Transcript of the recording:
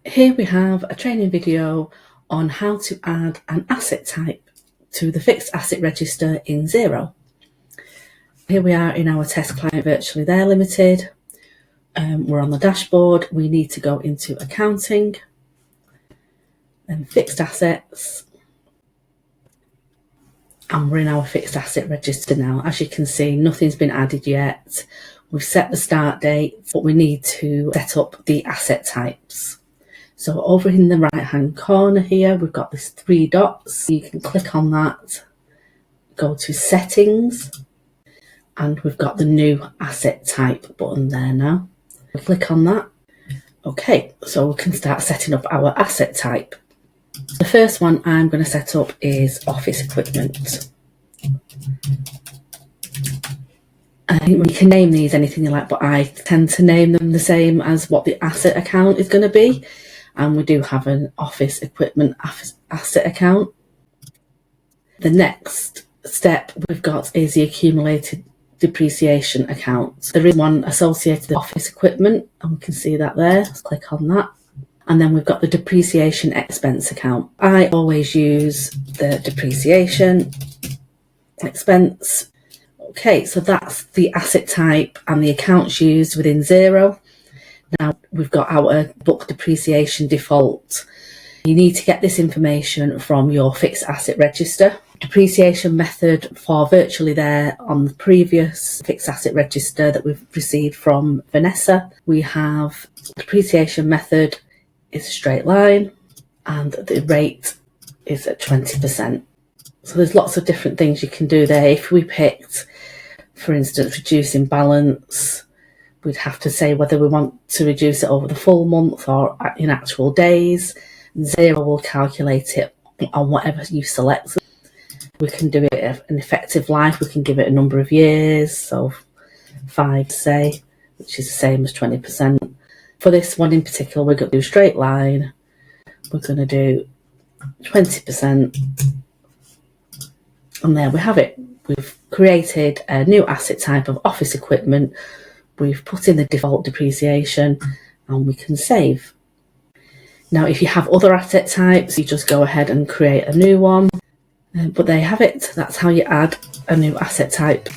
Here we have a training video on how to add an asset type to the fixed asset register in Xero. Here we are in our test client Virtually There Limited. We're on the dashboard. We need to go into accounting and fixed assets. And we're in our fixed asset register now. As you can see, nothing's been added yet. We've set the start date, but we need to set up the asset types. So over in the right hand corner here, we've got these three dots. You can click on that, go to settings, and we've got the new asset type button there now. Click on that. Okay, so we can start setting up our asset type. The first one I'm going to set up is office equipment. You can name these anything you like, but I tend to name them the same as what the asset account is going to be. And we do have an office equipment asset account. The next step we've got is the accumulated depreciation account. There is one associated with office equipment, and we can see that there. Let's click on that. And then we've got the depreciation expense account. I always use the depreciation expense. Okay, so that's the asset type and the accounts used within Xero. Now we've got our book depreciation default. You need to get this information from your fixed asset register. Depreciation method for Virtually There on the previous fixed asset register that we've received from Vanessa. We have depreciation method is a straight line and the rate is at 20%. So there's lots of different things you can do there. If we picked, for instance, reducing balance, we'd have to say whether we want to reduce it over the full month or in actual days. Xero will calculate it on whatever you select. We can do it an effective life. We can give it a number of years, so 5 say, which is the same as 20%. For this one in particular, we're going to do straight line. We're going to do 20%. And there we have it. We've created a new asset type of office equipment. We've put in the default depreciation and we can save. Now, if you have other asset types, you just go ahead and create a new one. But there you have it. That's how you add a new asset type.